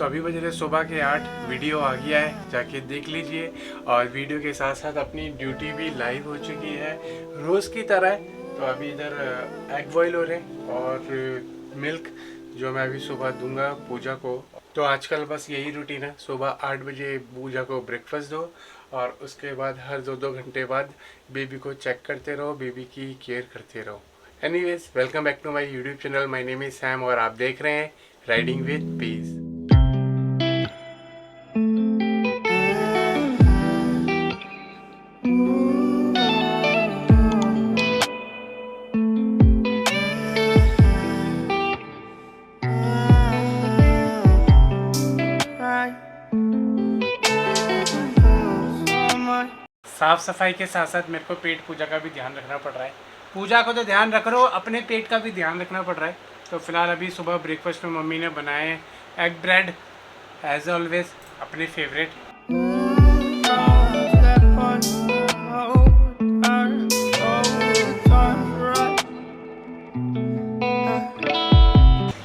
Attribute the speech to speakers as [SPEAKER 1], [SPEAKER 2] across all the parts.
[SPEAKER 1] अभी बज रहे सुबह के 8, वीडियो आ गया है, जाके देख लीजिए। और वीडियो के साथ साथ अपनी ड्यूटी भी लाइव हो चुकी है रोज़ की तरह। तो अभी इधर एग बॉयल हो रहे हैं और मिल्क जो मैं अभी सुबह दूंगा पूजा को। तो आजकल बस यही रूटीन है, सुबह 8 बजे पूजा को ब्रेकफास्ट दो और उसके बाद हर 2-2 घंटे बाद बेबी को चेक करते रहो, बेबी की केयर करते रहो। Anyways, welcome back to my YouTube channel. My name is Sam और आप देख रहे हैं राइडिंग विद पीस। साफ सफाई के साथ साथ मेरे को पेट पूजा का भी ध्यान रखना पड़ रहा है। पूजा को तो ध्यान रख रहे हो, अपने पेट का भी ध्यान रखना पड़ रहा है। तो फिलहाल अभी सुबह ब्रेकफास्ट में मम्मी ने बनाए एग ब्रेड, एज ऑलवेज अपने फेवरेट।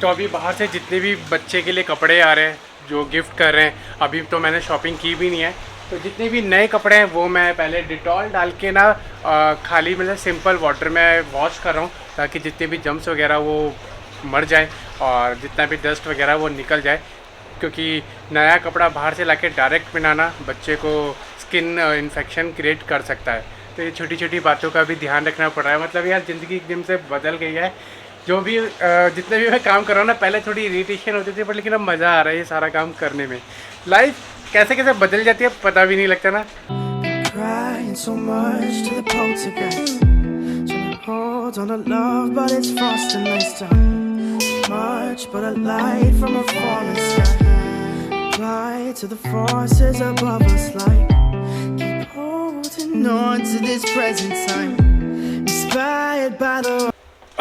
[SPEAKER 1] तो अभी बाहर से जितने भी बच्चे के लिए कपड़े आ रहे हैं जो गिफ्ट कर रहे हैं, अभी तो मैंने शॉपिंग की भी नहीं है। तो जितने भी नए कपड़े हैं वो मैं पहले डिटॉल डाल के ना खाली मतलब सिंपल वाटर में वॉश कर रहा हूँ, ताकि जितने भी जम्स वगैरह वो मर जाए और जितना भी डस्ट वगैरह वो निकल जाए। क्योंकि नया कपड़ा बाहर से लाके डायरेक्ट पहनाना बच्चे को स्किन इन्फेक्शन क्रिएट कर सकता है। तो ये छोटी छोटी बातों का भी ध्यान रखना पड़ रहा है। मतलब यार ज़िंदगी एकदम से बदल गई है। जो भी जितने भी मैं काम कर रहा हूँ ना, पहले थोड़ी इरिटेशन होती थी, पर लेकिन अब मज़ा आ रहा है ये सारा काम करने में। लाइफ कैसे कैसे बदल जाती है पता भी नहीं लगता ना।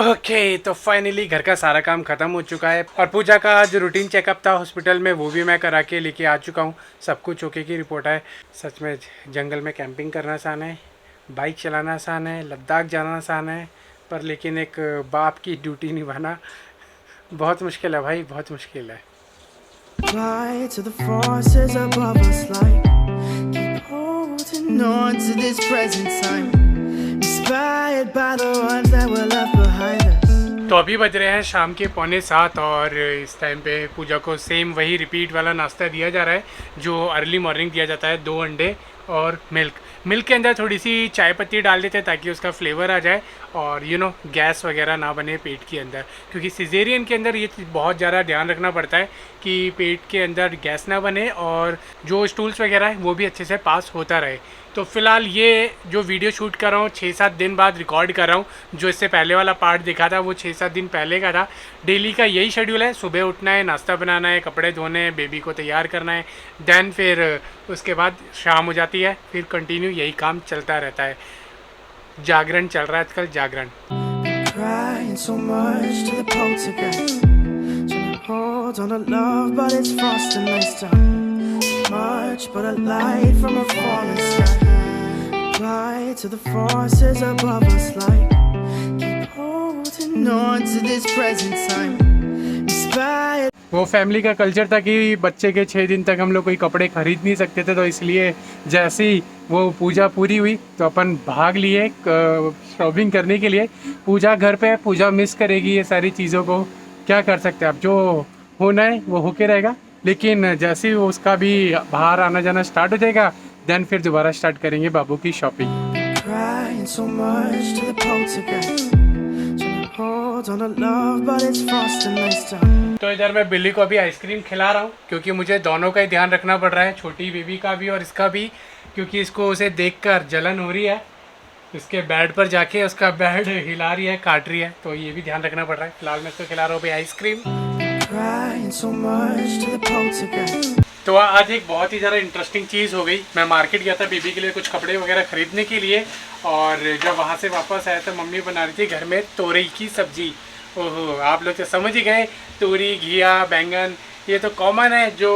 [SPEAKER 1] ओके, तो फाइनली घर का सारा काम ख़त्म हो चुका है और पूजा का जो रूटीन चेकअप था हॉस्पिटल में वो भी मैं करा के लेके आ चुका हूँ। सब कुछ ओके की रिपोर्ट है। सच में जंगल में कैंपिंग करना आसान है, बाइक चलाना आसान है, लद्दाख जाना आसान है, पर लेकिन एक बाप की ड्यूटी निभाना बहुत मुश्किल है भाई, बहुत मुश्किल है। तो अभी बज रहे हैं शाम के 6:45 और इस टाइम पे पूजा को सेम वही रिपीट वाला नाश्ता दिया जा रहा है जो अर्ली मॉर्निंग दिया जाता है। 2 अंडे और मिल्क के अंदर थोड़ी सी चाय पत्ती डाल देते हैं ताकि उसका फ्लेवर आ जाए और गैस वगैरह ना बने पेट के अंदर। क्योंकि सिजेरियन के अंदर ये बहुत ज़्यादा ध्यान रखना पड़ता है कि पेट के अंदर गैस ना बने और जो स्टूल्स वगैरह है वो भी अच्छे से पास होता रहे। तो फिलहाल ये जो वीडियो शूट कर रहा हूँ 6-7 दिन बाद रिकॉर्ड कर रहा हूँ। जो इससे पहले वाला पार्ट देखा था वो 6-7 दिन पहले का था। डेली का यही शेड्यूल है, सुबह उठना है, नाश्ता बनाना है, कपड़े धोने हैं, बेबी को तैयार करना है, देन फिर उसके बाद शाम हो जाती है, फिर कंटिन्यू यही काम चलता रहता है। जागरण चल रहा है आजकल, जागरण। Much but a light from a falling sky. Fly to the forces above us like keep holding on to this present time. Inspired. वो फैमिली का कल्चर था कि बच्चे के 6 दिन तक हम लोग कोई कपड़े खरीद नहीं सकते थे। तो इसलिए जैसे ही वो पूजा पूरी हुई तो अपन भाग लिए शॉपिंग करने के लिए। पूजा घर पे है, पूजा मिस करेगी ये सारी चीज़ों को, क्या कर सकते हैं। अब जो होना है वो होके रहेगा, लेकिन जैसे ही उसका भी बाहर आना जाना स्टार्ट हो जाएगा देन फिर दोबारा स्टार्ट करेंगे बाबू की शॉपिंग। तो इधर मैं बिल्ली को अभी आइसक्रीम खिला रहा हूँ क्योंकि मुझे दोनों का ही ध्यान रखना पड़ रहा है, छोटी बेबी का भी और इसका भी, क्योंकि इसको उसे देखकर जलन हो रही है। इसके बेड पर जाके उसका बेड हिला रही है, काट रही है, तो ये भी ध्यान रखना पड़ रहा है। फिलहाल मैं इसको खिला रहा हूँ भाई आइसक्रीम। तो आज एक बहुत ही ज़्यादा इंटरेस्टिंग चीज़ हो गई। मैं मार्केट गया था बेबी के लिए कुछ कपड़े वगैरह ख़रीदने के लिए और जब वहाँ से वापस आया तो मम्मी बना रही थी घर में तोरई की सब्ज़ी। ओहो, आप लोग तो समझ ही गए, तोरी, घिया, बैंगन ये तो कॉमन है। जो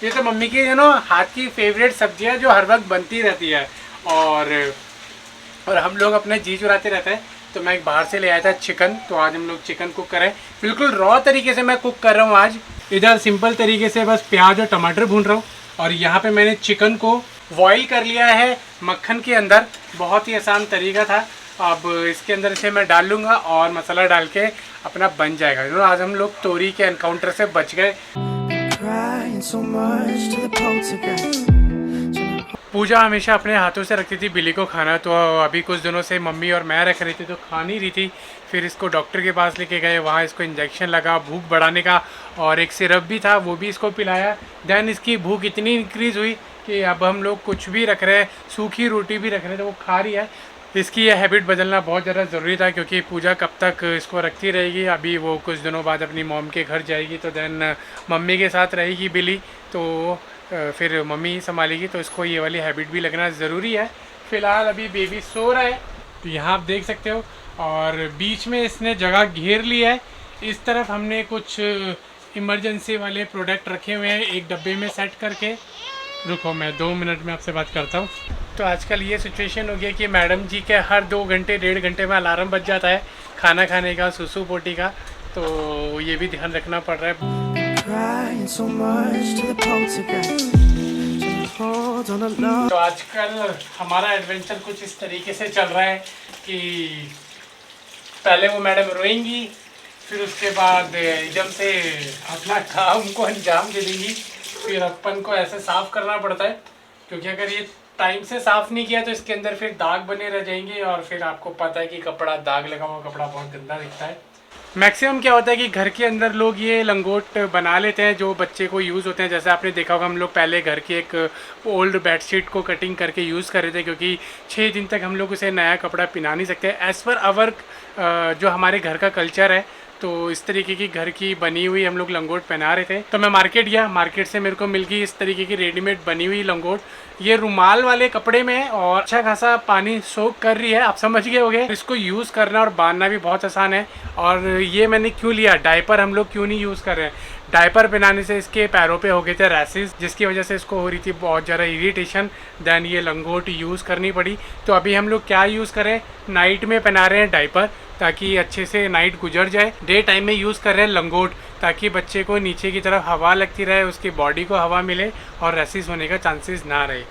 [SPEAKER 1] ये तो मम्मी की हाथ की फेवरेट सब्जियाँ जो हर वक्त बनती रहती है और हम लोग अपने जी चुराते रहते हैं। तो मैं एक बाहर से ले आया था चिकन, तो आज हम लोग चिकन कुक करें। बिल्कुल रॉ तरीके से मैं कुक कर रहा हूँ आज। इधर सिंपल तरीके से बस प्याज और टमाटर भून रहा हूँ और यहाँ पे मैंने चिकन को बॉईल कर लिया है मक्खन के अंदर। बहुत ही आसान तरीका था। अब इसके अंदर से मैं डाल लूँगा और मसाला डाल के अपना बन जाएगा। तो आज हम लोग तोरी के एनकाउंटर से बच गए। पूजा हमेशा अपने हाथों से रखती थी बिल्ली को खाना, तो अभी कुछ दिनों से मम्मी और मैं रख रही थी तो खा नहीं रही थी। फिर इसको डॉक्टर के पास लेके गए, वहाँ इसको इंजेक्शन लगा भूख बढ़ाने का और एक सिरप भी था वो भी इसको पिलाया। दैन इसकी भूख इतनी इंक्रीज़ हुई कि अब हम लोग कुछ भी रख रहे हैं, सूखी रोटी भी रख रहे हैं तो वो खा रही है। इसकी यह हैबिट बदलना बहुत ज़्यादा ज़रूरी था क्योंकि पूजा कब तक इसको रखती रहेगी। अभी वो कुछ दिनों बाद अपनी मॉम के घर जाएगी तो दैन मम्मी के साथ रहेगी बिल्ली, तो फिर मम्मी ही संभालेगी। तो इसको ये वाली हैबिट भी लगना ज़रूरी है। फ़िलहाल अभी बेबी सो रहा है, तो यहाँ आप देख सकते हो। और बीच में इसने जगह घेर ली है। इस तरफ हमने कुछ इमरजेंसी वाले प्रोडक्ट रखे हुए हैं एक डब्बे में सेट करके। रुको मैं 2 मिनट में आपसे बात करता हूँ। तो आजकल ये सिचुएशन हो गया कि मैडम जी के हर 2 घंटे 1.5 घंटे में अलार्म बज जाता है खाना खाने का, सुसु पोटी का, तो ये भी ध्यान रखना पड़ रहा है। तो आजकल हमारा एडवेंचर कुछ इस तरीके से चल रहा है कि पहले वो मैडम रोएंगी, फिर उसके बाद एकदम से अपना काम को अंजाम दे देंगी। फिर अपन को ऐसे साफ़ करना पड़ता है क्योंकि अगर ये टाइम से साफ़ नहीं किया तो इसके अंदर फिर दाग बने रह जाएंगे और फिर आपको पता है कि कपड़ा दाग लगा हुआ कपड़ा बहुत गंदा दिखता है। मैक्सिमम क्या होता है कि घर के अंदर लोग ये लंगोट बना लेते हैं जो बच्चे को यूज़ होते हैं। जैसे आपने देखा होगा हम लोग पहले घर की एक ओल्ड बेडशीट को कटिंग करके यूज़ कर रहे थे क्योंकि 6 दिन तक हम लोग उसे नया कपड़ा पहना नहीं सकते। एज़ पर आवर जो हमारे घर का कल्चर है, तो इस तरीके की घर की बनी हुई हम लोग लंगोट पहना रहे थे। तो मैं मार्केट गया, मार्केट से मेरे को मिल गई इस तरीके की रेडीमेड बनी हुई लंगोट। ये रुमाल वाले कपड़े में है और अच्छा खासा पानी सोख कर रही है, आप समझ गए होंगे। इसको यूज़ करना और बांधना भी बहुत आसान है। और ये मैंने क्यों लिया, डायपर हम लोग क्यों नहीं यूज़ कर रहे हैं। डायपर पहनाने से इसके पैरों पे हो गए थे रैसेस, जिसकी वजह से इसको हो रही थी बहुत ज़्यादा इरिटेशन। दैन ये लंगोट यूज़ करनी पड़ी। तो अभी हम लोग क्या यूज़ करें, नाइट में पहना रहे हैं डायपर ताकि अच्छे से नाइट गुजर जाए। डे टाइम में यूज़ कर रहे हैं लंगोट ताकि बच्चे को नीचे की तरफ हवा लगती रहे, उसकी बॉडी को हवा मिले और रैसेस होने का चांसेस ना रहे।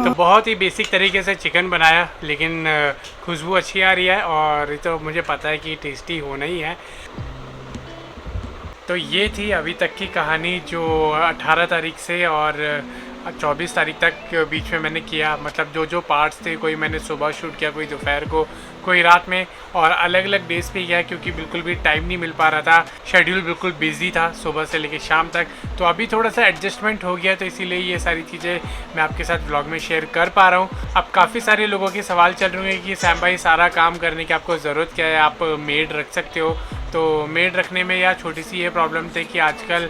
[SPEAKER 1] तो बहुत ही बेसिक तरीके से चिकन बनाया, लेकिन खुशबू अच्छी आ रही है और तो मुझे पता है कि टेस्टी होना ही है। तो ये थी अभी तक की कहानी जो 18 तारीख से और 24 तारीख तक बीच में मैंने किया। मतलब जो जो पार्ट्स थे, कोई मैंने सुबह शूट किया, कोई दोपहर को, कोई रात में, और अलग अलग डेज पे किया क्योंकि बिल्कुल भी टाइम नहीं मिल पा रहा था। शेड्यूल बिल्कुल बिजी था सुबह से लेकर शाम तक। तो अभी थोड़ा सा एडजस्टमेंट हो गया, तो इसीलिए ये सारी चीज़ें मैं आपके साथ व्लॉग में शेयर कर पा रहा हूँ। अब काफ़ी सारे लोगों के सवाल चल रहे हैं कि सैम भाई सारा काम करने की आपको ज़रूरत क्या है, आप मेड रख सकते हो। तो मेड रखने में या छोटी सी ये प्रॉब्लम थी कि आजकल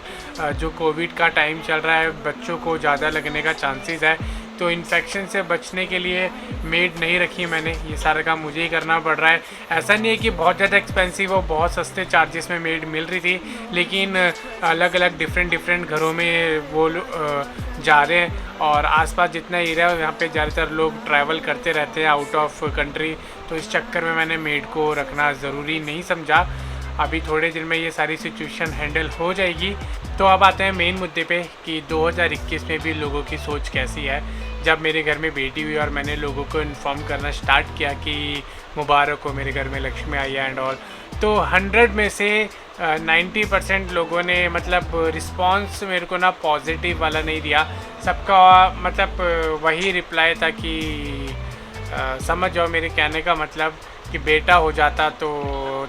[SPEAKER 1] जो कोविड का टाइम चल रहा है, बच्चों को ज़्यादा लगने का चांसेस है। तो इन्फेक्शन से बचने के लिए मेड नहीं रखी मैंने, ये सारा काम मुझे ही करना पड़ रहा है। ऐसा नहीं है कि बहुत ज़्यादा एक्सपेंसिव और बहुत सस्ते चार्जेस में मेड मिल रही थी, लेकिन अलग अलग डिफरेंट घरों में वो जा रहे हैं और आसपास जितना एरिया है यहाँ पे ज़्यादातर लोग ट्रैवल करते रहते हैं आउट ऑफ कंट्री। तो इस चक्कर में मैंने मेड को रखना ज़रूरी नहीं समझा। अभी थोड़े दिन में ये सारी सिचुएशन हैंडल हो जाएगी। तो अब आते हैं मेन मुद्दे पे कि 2021 में भी लोगों की सोच कैसी है। जब मेरे घर में बेटी हुई और मैंने लोगों को इन्फॉर्म करना स्टार्ट किया कि मुबारक हो मेरे घर में लक्ष्मी आई है एंड ऑल, तो 100 में से 90% लोगों ने मतलब रिस्पांस मेरे को ना पॉजिटिव वाला नहीं दिया। सबका मतलब वही रिप्लाई था कि समझ जाओ मेरे कहने का मतलब कि बेटा हो जाता तो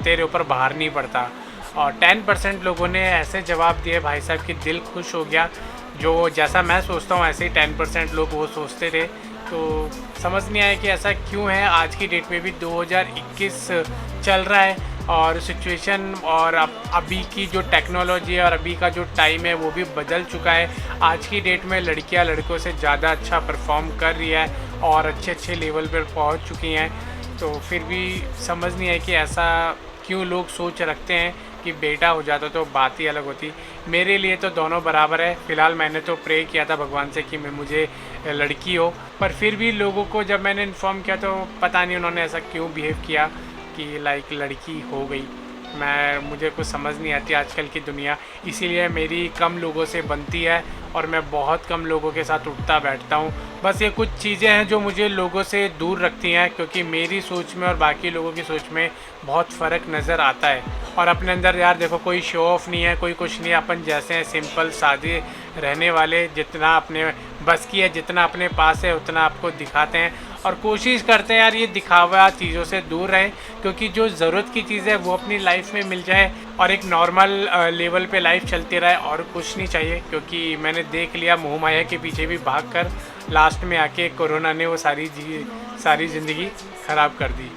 [SPEAKER 1] तेरे ऊपर भार नहीं पड़ता। और 10% लोगों ने ऐसे जवाब दिए भाई साहब कि दिल खुश हो गया। जो जैसा मैं सोचता हूँ ऐसे ही 10% लोग वो सोचते थे। तो समझ नहीं आया कि ऐसा क्यों है। आज की डेट में भी 2021 चल रहा है और सिचुएशन और अभी की जो टेक्नोलॉजी है और अभी का जो टाइम है वो भी बदल चुका है। आज की डेट में लड़कियां लड़कों से ज़्यादा अच्छा परफॉर्म कर रही है और अच्छे लेवल पर पहुंच चुकी हैं। तो फिर भी समझ नहीं है कि ऐसा क्यों लोग सोच रखते हैं कि बेटा हो जाता तो बात ही अलग होती। मेरे लिए तो दोनों बराबर है। फ़िलहाल मैंने तो प्रे किया था भगवान से कि मुझे लड़की हो, पर फिर भी लोगों को जब मैंने इन्फॉर्म किया तो पता नहीं उन्होंने ऐसा क्यों बिहेव किया। कि लाइक लड़की हो गई। मुझे कुछ समझ नहीं आती आजकल की दुनिया, इसीलिए मेरी कम लोगों से बनती है और मैं बहुत कम लोगों के साथ उठता बैठता हूँ। बस ये कुछ चीज़ें हैं जो मुझे लोगों से दूर रखती हैं, क्योंकि मेरी सोच में और बाकी लोगों की सोच में बहुत फ़र्क नज़र आता है। और अपने अंदर यार देखो, कोई शो ऑफ नहीं है, कोई कुछ नहीं है, अपन जैसे हैं सिंपल सादे रहने वाले, जितना अपने बस की है, जितना अपने पास है उतना आपको दिखाते हैं और कोशिश करते हैं यार ये दिखावा चीज़ों से दूर रहें, क्योंकि जो ज़रूरत की चीज़ है वो अपनी लाइफ में मिल जाए और एक नॉर्मल लेवल पे लाइफ चलती रहे और कुछ नहीं चाहिए। क्योंकि मैंने देख लिया मोह माया के पीछे भी भागकर लास्ट में आके कोरोना ने वो सारी ज़िंदगी ख़राब कर दी।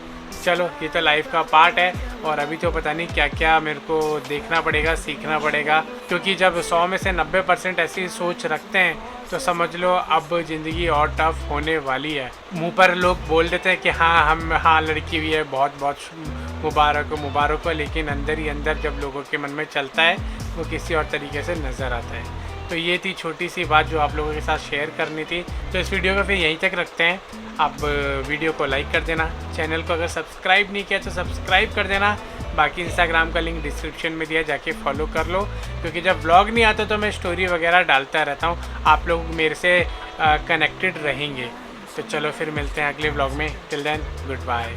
[SPEAKER 1] चलो ये तो लाइफ का पार्ट है और अभी तो पता नहीं क्या क्या मेरे को देखना पड़ेगा, सीखना पड़ेगा, क्योंकि जब 100 में से 90% ऐसी सोच रखते हैं तो समझ लो अब ज़िंदगी और टफ होने वाली है। मुंह पर लोग बोल देते हैं कि हाँ लड़की भी है, बहुत बहुत मुबारक हो, लेकिन अंदर ही अंदर जब लोगों के मन में चलता है वो किसी और तरीके से नज़र आता है। तो ये थी छोटी सी बात जो आप लोगों के साथ शेयर करनी थी। तो इस वीडियो को फिर यहीं तक रखते हैं। आप वीडियो को लाइक कर देना, चैनल को अगर सब्सक्राइब नहीं किया तो सब्सक्राइब कर देना। बाकी इंस्टाग्राम का लिंक डिस्क्रिप्शन में दिया, जाके फॉलो कर लो, क्योंकि जब व्लॉग नहीं आता तो मैं स्टोरी वगैरह डालता रहता हूँ, आप लोग मेरे से कनेक्टेड रहेंगे। तो चलो फिर मिलते हैं अगले व्लॉग में। Till then good bye.